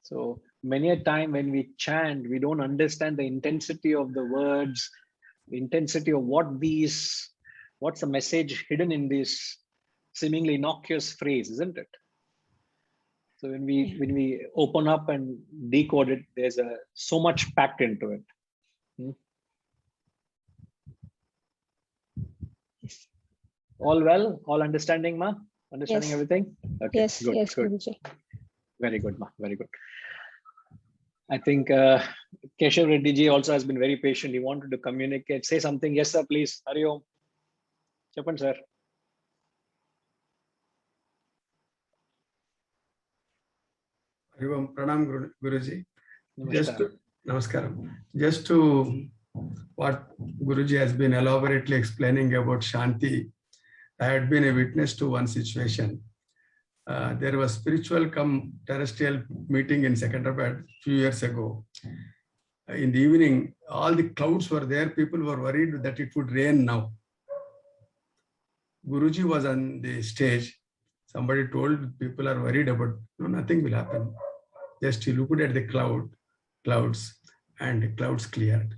So many a time when we chant, we don't understand the intensity of the words, the intensity of what's the message hidden in this seemingly innocuous phrase, isn't it? So when we open up and decode it, there's so much packed into it. Yes. All well? All understanding, Ma? Understanding Yes. everything? Okay. Yes, Good. Guruji. Very good, Ma. Very good. I think Keshav Reddy ji also has been very patient. He wanted to communicate, say something. Yes, sir, please. Hari Om. Chappan, sir. Hari Om. Pranam, Guruji. Namaskar. Namaskaram. Just to what Guruji has been elaborately explaining about Shanti, I had been a witness to one situation. There was spiritual come terrestrial meeting in Secunderabad few years ago. In the evening, all the clouds were there. People were worried that it would rain now. Guruji was on the stage. Somebody told people are worried about, no, nothing will happen. Just he looked at the clouds, and the clouds cleared.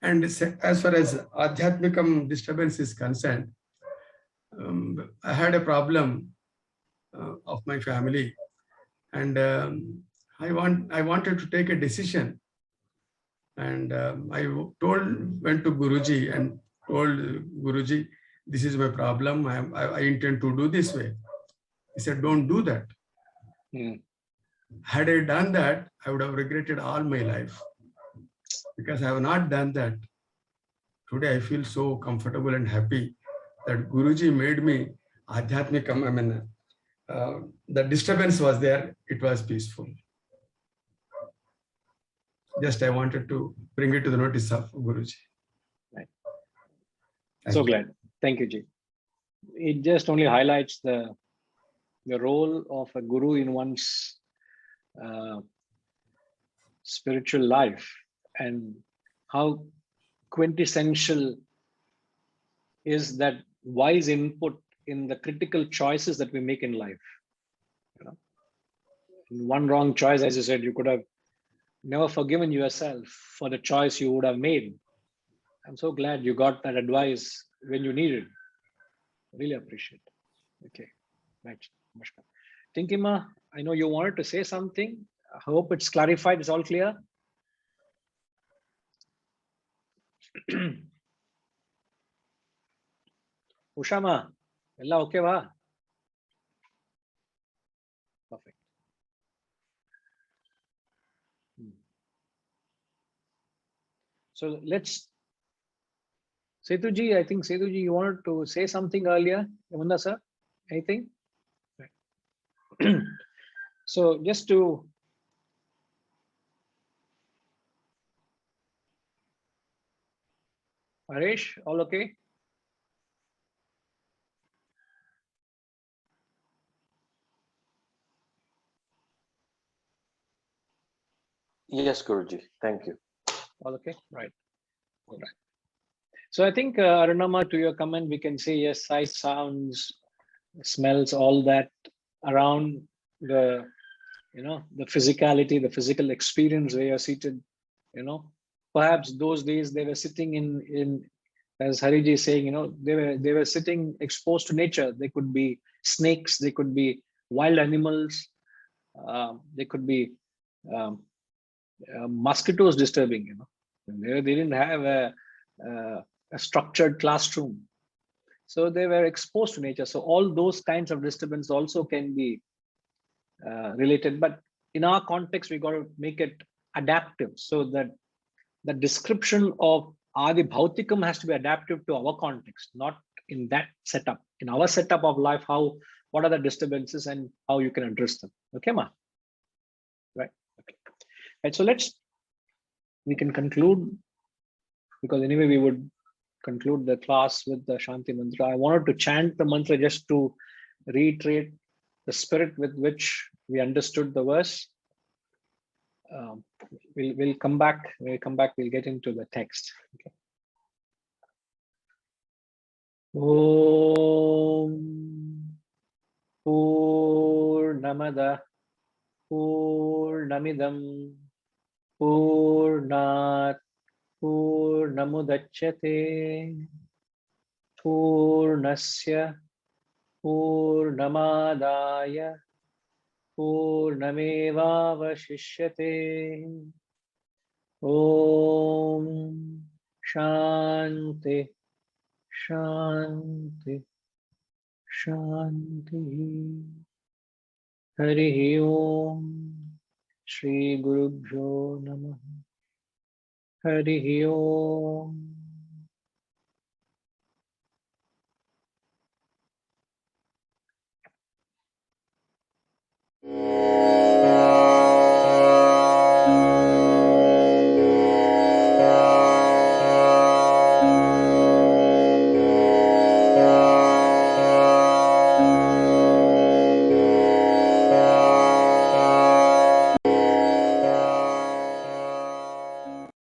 And as far as Adhyatmikam disturbance is concerned, I had a problem of my family, and I wanted to take a decision, and I went to Guruji and told Guruji, this is my problem. I intend to do this way. He said, don't do that. Had I done that, I would have regretted all my life. because I have not done that. Today I feel so comfortable and happy that Guruji made me Adhyatmikam. I mean, the disturbance was there, it was peaceful. Just I wanted to bring it to the notice of Guruji. Right. Thank So you. glad. Thank you, Ji. It just only highlights the role of a guru in one's spiritual life and how quintessential is that wise input in the critical choices that we make in life. You know, one wrong choice, as you said, you could have never forgiven yourself for the choice you would have made. I'm so glad you got that advice when you needed. Really appreciate it. Okay, right. Namaskar. Tinkima, I know you wanted to say something. I hope it's clarified. It's all clear. Ushama, ella okay va? Perfect. So let's, Setuji, I think Setuji, you wanted to say something earlier. Yamunda sir, anything? Right. So just to Harish, all okay? Yes, Guruji. Thank you. All okay? Right. All right. So I think, Arunama, to your comment, we can say yes, sight, sounds, smells, all that around the, you know, the physicality, the physical experience where you're seated, you know, perhaps those days they were sitting in as Hariji is saying, you know, they were sitting exposed to nature. They could be snakes, they could be wild animals, they could be mosquitoes disturbing, you know. They didn't have a structured classroom. So they were exposed to nature. So all those kinds of disturbance also can be related. But in our context, we got to make it adaptive so that the description of Adi Bhautikam has to be adaptive to our context, not in that setup. In our setup of life, what are the disturbances and how you can address them. Okay, ma? Right. Okay. Right. So we can conclude, because anyway we would conclude the class with the Shanti Mantra. I wanted to chant the mantra just to reiterate the spirit with which we understood the verse. We'll come back. When we come back, we'll get into the text. Okay. Om Purnamada Purnamidam Purnat Purnamudachyate Purnasya Purnamadaya Purnamevavashishyate. Om Shanti Shanti Shanti. Hari Om. Shri Gurubhyo Namaha. Hari Om.